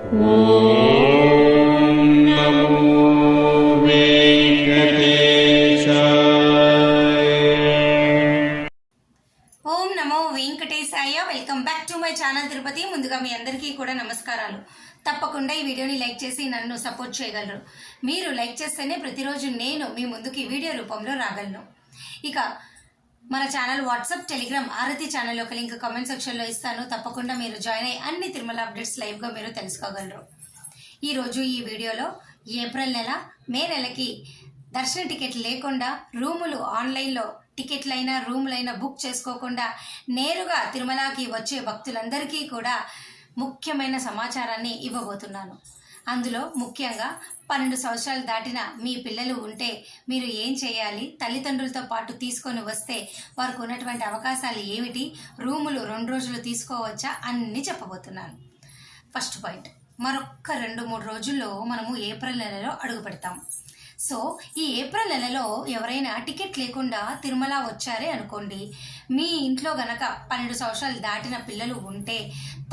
Om Namo Venkatesaya. Welcome back to my channel Tirupati. ముందుగా మీ అందరికీ కూడా నమస్కారాలు. తప్పకుండా ఈ వీడియోని లైక్ చేసి నన్ను సపోర్ట్ చేయగలరు. మీరు లైక్ చేస్తేనే ప్రతిరోజు నేను మీ ముందుకి వీడియో రూపంలో రాగలను. ఇక మన ఛానల్ వాట్సాప్, టెలిగ్రామ్, ఆరతి ఛానల్ ఒక లింక్ కామెంట్ సెక్షన్లో ఇస్తాను. తప్పకుండా మీరు జాయిన్ అయ్యి అన్ని తిరుమల అప్డేట్స్ లైవ్గా మీరు తెలుసుకోగలరు. ఈరోజు ఈ వీడియోలో ఏప్రిల్ నెల, మే నెలకి దర్శన టికెట్ లేకుండా రూములు ఆన్లైన్లో టికెట్లైనా రూములైనా బుక్ చేసుకోకుండా నేరుగా తిరుమలకి వచ్చే భక్తులందరికీ కూడా ముఖ్యమైన సమాచారాన్ని ఇవ్వబోతున్నాను. అందులో ముఖ్యంగా 12 సంవత్సరాలు దాటిన మీ పిల్లలు ఉంటే మీరు ఏం చేయాలి, తల్లిదండ్రులతో పాటు తీసుకొని వస్తే వారికి ఉన్నటువంటి అవకాశాలు ఏమిటి, రూములు 2 రోజులు తీసుకోవచ్చా అన్నీ చెప్పబోతున్నాను. ఫస్ట్ పాయింట్, మరొక్క 2-3 రోజుల్లో మనము ఏప్రిల్ నెలలో అడుగు పెడతాం. సో ఈ ఏప్రిల్ నెలలో ఎవరైనా టికెట్ లేకుండా తిరుమల వచ్చారే అనుకోండి, మీ ఇంట్లో గనక 12 సంవత్సరాలు దాటిన పిల్లలు ఉంటే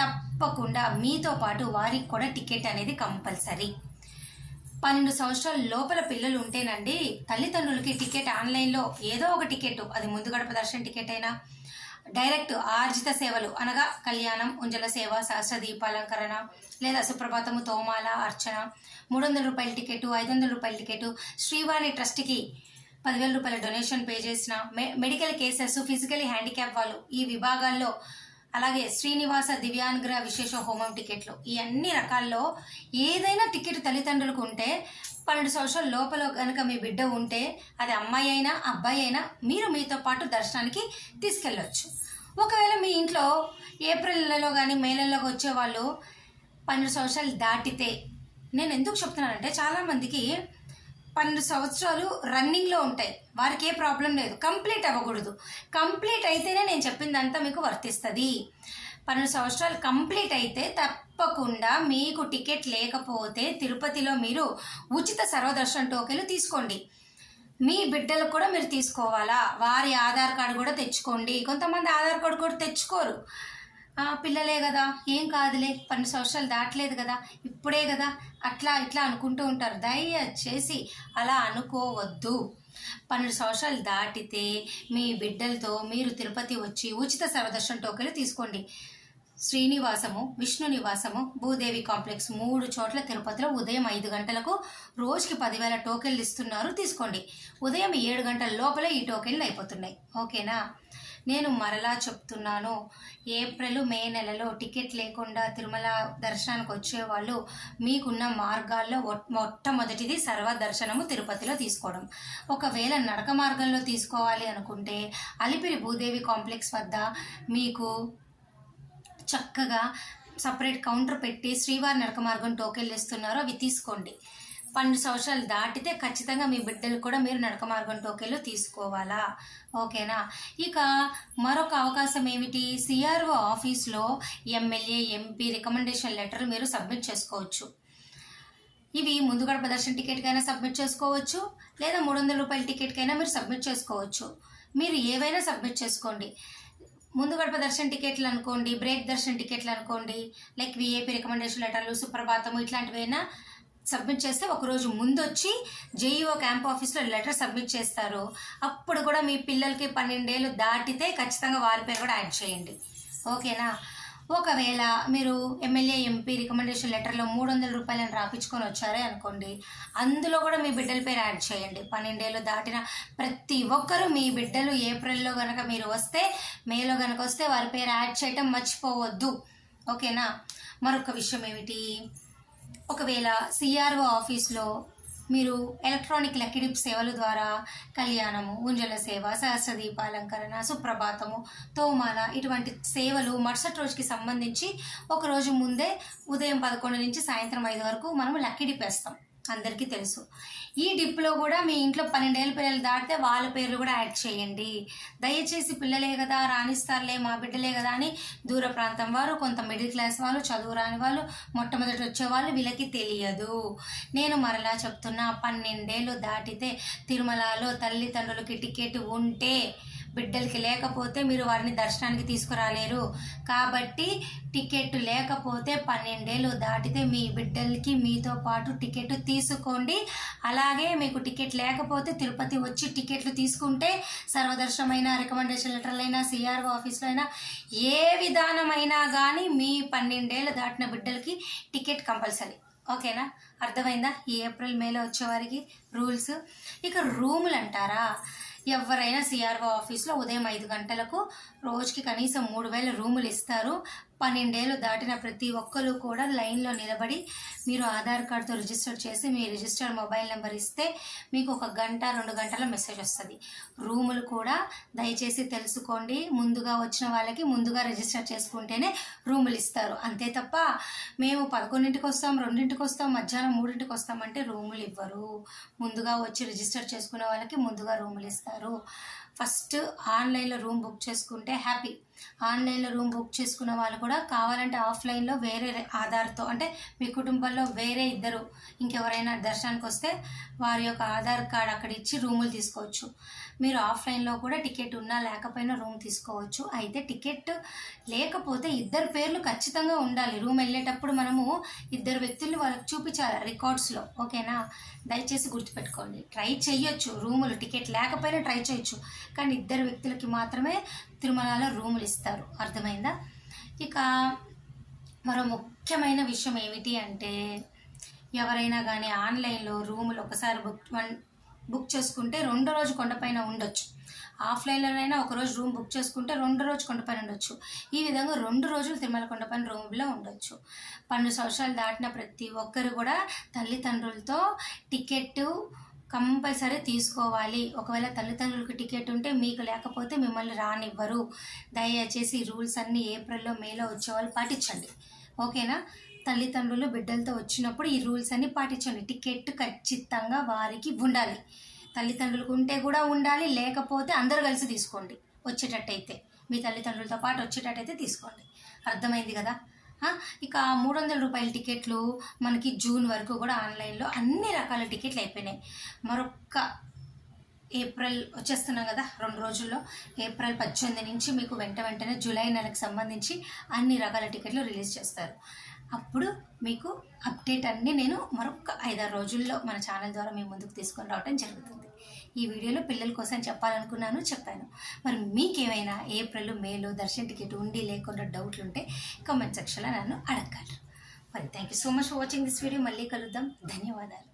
తప్పకుండా మీతో పాటు వారికి కూడా టికెట్ అనేది కంపల్సరీ. 12 సంవత్సరాల లోపల పిల్లలు ఉంటేనండి తల్లిదండ్రులకి టికెట్ ఆన్లైన్లో ఏదో ఒక టికెట్, అది ముందు గడప దర్శన టికెట్ అయినా, డైరెక్ట్ ఆర్జిత సేవలు అనగా కళ్యాణం, ఉంజల సేవ, సహస్ర దీపాలంకరణ లేదా సుప్రభాతము, తోమాల, అర్చన, 300 రూపాయల టికెట్, 500 రూపాయల టికెట్, శ్రీవాణి ట్రస్ట్కి 10,000 రూపాయల డొనేషన్ పే చేసిన, మెడికల్ కేసెస్, ఫిజికలీ హ్యాండిక్యాప్ వాళ్ళు ఈ విభాగాల్లో, అలాగే శ్రీనివాస దివ్యాంగ్ర విశేష హోమం టికెట్లు, ఈ అన్ని రకాల్లో ఏదైనా టికెట్ తల్లిదండ్రులకు ఉంటే 12 సంవత్సరాల లోపల కనుక మీ బిడ్డ ఉంటే అది అమ్మాయి అయినా అబ్బాయి అయినా మీరు మీతో పాటు దర్శనానికి తీసుకెళ్ళవచ్చు. ఒకవేళ మీ ఇంట్లో ఏప్రిల్ నెలలో కానీ మే నెలలోకి వచ్చేవాళ్ళు 12 సంవత్సరాలు దాటితే, నేను ఎందుకు చెప్తున్నానంటే చాలామందికి 12 సంవత్సరాలు రన్నింగ్లో ఉంటాయి, వారికి ఏ ప్రాబ్లం లేదు, కంప్లీట్ అవ్వకూడదు. కంప్లీట్ అయితేనే నేను చెప్పిందంతా మీకు వర్తిస్తుంది. 12 సంవత్సరాలు కంప్లీట్ అయితే తప్పకుండా మీకు టికెట్ లేకపోతే తిరుపతిలో మీరు ఉచిత సర్వదర్శన టోకెన్లు తీసుకోండి. మీ బిడ్డలు కూడా మీరు తీసుకోవాలా, వారి ఆధార్ కార్డు కూడా తెచ్చుకోండి. కొంతమంది ఆధార్ కార్డు కూడా తెచ్చుకోరు, పిల్లలే కదా ఏం కాదులే, 12 సంవత్సరాలు దాటలేదు కదా, ఇప్పుడే కదా, అట్లా ఇట్లా అనుకుంటూ ఉంటారు. దయచేసి అలా అనుకోవద్దు. 12 సంవత్సరాలు దాటితే మీ బిడ్డలతో మీరు తిరుపతి వచ్చి ఉచిత సర్వదర్శన టోకెన్లు తీసుకోండి. శ్రీనివాసము, విష్ణు నివాసము, భూదేవి కాంప్లెక్స్ 3 చోట్ల తిరుపతిలో ఉదయం 5 గంటలకు రోజుకి 10,000 టోకెన్లు ఇస్తున్నారు, తీసుకోండి. ఉదయం 7 గంటల లోపలే ఈ టోకెన్లు అయిపోతున్నాయి. ఓకేనా? నేను మరలా చెప్తున్నాను, ఏప్రిల్ మే నెలలో టికెట్ లేకుండా తిరుమల దర్శనానికి వచ్చేవాళ్ళు మీకున్న మార్గాల్లో మొట్టమొదటిది సర్వదర్శనము తిరుపతిలో తీసుకోవడం. ఒకవేళ నడక మార్గంలో తీసుకోవాలి అనుకుంటే అలిపిరి భూదేవి కాంప్లెక్స్ వద్ద మీకు చక్కగా సపరేట్ కౌంటర్ పెట్టి శ్రీవారి నడక మార్గం టోకెన్లు ఇస్తున్నారు, అవి తీసుకోండి. 12 సంవత్సరాలు దాటితే ఖచ్చితంగా మీ బిడ్డలు కూడా మీరు నడక మార్గం టోకెన్లు తీసుకోవాలా. ఓకేనా? ఇక మరొక అవకాశం ఏమిటి, సిఆర్ఓ ఆఫీస్లో ఎమ్మెల్యే, ఎంపీ రికమెండేషన్ లెటర్ మీరు సబ్మిట్ చేసుకోవచ్చు. ఇవి ముందు గడప దర్శన టికెట్కైనా సబ్మిట్ చేసుకోవచ్చు, లేదా 300 రూపాయల టికెట్కైనా మీరు సబ్మిట్ చేసుకోవచ్చు. మీరు ఏవైనా సబ్మిట్ చేసుకోండి. ముందు గడప దర్శన టికెట్లు అనుకోండి, బ్రేక్ దర్శన టికెట్లు అనుకోండి, లైక్ విఐపి రికమెండేషన్ లెటర్లు, సుప్రభాతము ఇట్లాంటివైనా సబ్మిట్ చేస్తే ఒకరోజు ముందు వచ్చి జేఈఓ క్యాంప్ ఆఫీస్లో లెటర్ సబ్మిట్ చేస్తారు. అప్పుడు కూడా మీ పిల్లలకి 12 ఏళ్ళు దాటితే ఖచ్చితంగా వారి పేరు కూడా యాడ్ చేయండి. ఓకేనా? ఒకవేళ మీరు ఎమ్మెల్యే, ఎంపీ రికమెండేషన్ లెటర్లో 300 రూపాయలను రాపించుకొని వచ్చారే అనుకోండి, అందులో కూడా మీ బిడ్డల పేరు యాడ్ చేయండి. 12 ఏళ్ళు దాటిన ప్రతి ఒక్కరూ మీ బిడ్డలు ఏప్రిల్లో కనుక మీరు వస్తే, మేలో కనుక వస్తే వారి పేరు యాడ్ చేయటం మర్చిపోవద్దు. ఓకేనా? మరొక విషయం ఏమిటి, ఒకవేళ సిఆర్ఓ ఆఫీస్లో మీరు ఎలక్ట్రానిక్ లక్కీడిప్ సేవల ద్వారా కళ్యాణము, ఉంజల సేవ, సహస్ర దీపాలంకరణ, సుప్రభాతము, తోమాల ఇటువంటి సేవలు మరుసటి రోజుకి సంబంధించి ఒకరోజు ముందే ఉదయం 11 నుంచి సాయంత్రం 5 వరకు మనము లక్కీడిప్ వేస్తాం, అందరికీ తెలుసు. ఈ డిప్లో కూడా మీ ఇంట్లో 12 ఏళ్ళ పిల్లలు దాటితే వాళ్ళ పేర్లు కూడా యాడ్ చేయండి. దయచేసి పిల్లలే కదా, రాణిస్తారులే, మా బిడ్డలే కదా అని దూర ప్రాంతం వారు, కొంత మిడిల్ క్లాస్ వాళ్ళు, చదువు రాని వాళ్ళు, మొట్టమొదటి వచ్చేవాళ్ళు వీళ్ళకి తెలియదు. నేను మరలా చెప్తున్నా, 12 ఏళ్ళు దాటితే తిరుమలలో తల్లిదండ్రులకి టికెట్ ఉంటే బిడ్డలకి లేకపోతే మీరు వారిని దర్శనానికి తీసుకురాలేరు. కాబట్టి టికెట్ లేకపోతే 12 ఏళ్ళు దాటితే మీ బిడ్డలకి మీతో పాటు టికెట్ తీసుకోండి. అలాగే మీకు టికెట్ లేకపోతే తిరుపతి వచ్చి టికెట్లు తీసుకుంటే సర్వదర్శనమైన, రికమెండేషన్ లెటర్లైనా, సిఆర్ఓ ఆఫీస్లో అయినా ఏ విధానమైనా కానీ మీ 12 ఏళ్ళు దాటిన బిడ్డలకి టికెట్ కంపల్సరీ. ఓకేనా? అర్థమైందా? ఈ ఏప్రిల్ మేలో వచ్చేవారికి రూల్స్. ఇక రూములు అంటారా, ఎవరైనా సిఆర్ఓ ఆఫీస్లో ఉదయం 5 గంటలకు రోజుకి కనీసం 3000 రూములు ఇస్తారు. 12 ఏళ్ళు దాటిన ప్రతి ఒక్కరు కూడా లైన్లో నిలబడి మీరు ఆధార్ కార్డుతో రిజిస్టర్ చేసి మీ రిజిస్టర్డ్ మొబైల్ నెంబర్ ఇస్తే మీకు 1 గంట 2 గంటల మెసేజ్ వస్తుంది. రూములు కూడా దయచేసి తెలుసుకోండి. ముందుగా వచ్చిన వాళ్ళకి ముందుగా రిజిస్టర్ చేసుకుంటేనే రూములు ఇస్తారు. అంతే తప్ప మేము 11ంటికి వస్తాం, 2ంటికి వస్తాం, మధ్యాహ్నం 3ంటికి వస్తామంటే రూములు ఇవ్వరు. ముందుగా వచ్చి రిజిస్టర్ చేసుకునే వాళ్ళకి ముందుగా రూములు ఇస్తారు. ఫస్ట్ ఆన్లైన్లో రూమ్ బుక్ చేసుకుంటే హ్యాపీ. ఆన్లైన్లో రూమ్ బుక్ చేసుకున్న వాళ్ళు కూడా కావాలంటే ఆఫ్లైన్లో వేరే ఆధార్తో, అంటే మీ కుటుంబంలో వేరే ఇద్దరు ఇంకెవరైనా దర్శనానికి వస్తే వారి యొక్క ఆధార్ కార్డ్ అక్కడ ఇచ్చి రూములు తీసుకోవచ్చు. మీరు ఆఫ్లైన్లో కూడా టికెట్ ఉన్నా లేకపోయినా రూమ్ తీసుకోవచ్చు. అయితే టికెట్ లేకపోతే 2 పేర్లు ఖచ్చితంగా ఉండాలి. రూమ్ వెళ్ళేటప్పుడు మనము 2 వ్యక్తుల్ని వాళ్ళకి చూపించాలి రికార్డ్స్లో. ఓకేనా? దయచేసి గుర్తుపెట్టుకోండి. ట్రై చేయొచ్చు, రూములు టికెట్ లేకపోయినా ట్రై చేయొచ్చు, కానీ 2 వ్యక్తులకి మాత్రమే తిరుమలలో రూములు ఇస్తారు. అర్థమైందా? ఇక మరో ముఖ్యమైన విషయం ఏమిటి అంటే, ఎవరైనా కానీ ఆన్లైన్లో రూములు ఒకసారి బుక్ చేసుకుంటే 2వ రోజు కొండపైన ఉండొచ్చు. ఆఫ్లైన్లోనైనా ఒకరోజు రూమ్ బుక్ చేసుకుంటే 2వ రోజు కొండపైన ఉండొచ్చు. ఈ విధంగా 2 రోజులు తిరుమల కొండపైన రూమ్లో ఉండొచ్చు. 12 సంవత్సరాలు దాటిన ప్రతి ఒక్కరు కూడా తల్లిదండ్రులతో టికెట్ కంపల్సరీ తీసుకోవాలి. ఒకవేళ తల్లిదండ్రులకు టికెట్ ఉంటే మీకు లేకపోతే మిమ్మల్ని రానివ్వరు. దయచేసి రూల్స్ అన్నీ ఏప్రిల్లో మేలో వచ్చేవాళ్ళు పాటించండి. ఓకేనా? తల్లిదండ్రులు బిడ్డలతో వచ్చినప్పుడు ఈ రూల్స్ అన్నీ పాటించండి. టికెట్ ఖచ్చితంగా వారికి ఉండాలి. తల్లిదండ్రులకు ఉంటే కూడా ఉండాలి, లేకపోతే అందరూ కలిసి తీసుకోండి. వచ్చేటట్టయితే మీ తల్లిదండ్రులతో పాటు వచ్చేటట్టయితే తీసుకోండి. అర్థమైంది కదా? ఇక 300 రూపాయల టికెట్లు మనకి జూన్ వరకు కూడా ఆన్లైన్లో అన్ని రకాల టికెట్లు అయిపోయినాయి. మరొక ఏప్రిల్ వచ్చేస్తున్నాం కదా 2 రోజుల్లో. ఏప్రిల్ 18 నుంచి మీకు వెంటనే జూలై నెలకు సంబంధించి అన్ని రకాల టికెట్లు రిలీజ్ చేస్తారు. అప్పుడు మీకు అప్డేట్ అన్నీ నేను మరొక 5-6 రోజుల్లో మన ఛానల్ ద్వారా మీ ముందుకు తీసుకొని రావడం జరుగుతుంది. ఈ వీడియోలో పిల్లల కోసం చెప్పాను. మరి మీకేమైనా ఏప్రిల్ మేలో దర్శన టికెట్ ఉండి లేకుండా డౌట్లు ఉంటే కామెంట్ సెక్షన్లో నన్ను అడగగలరు. మరి thank you so much for watching this video. మళ్ళీ కలుద్దాం. ధన్యవాదాలు.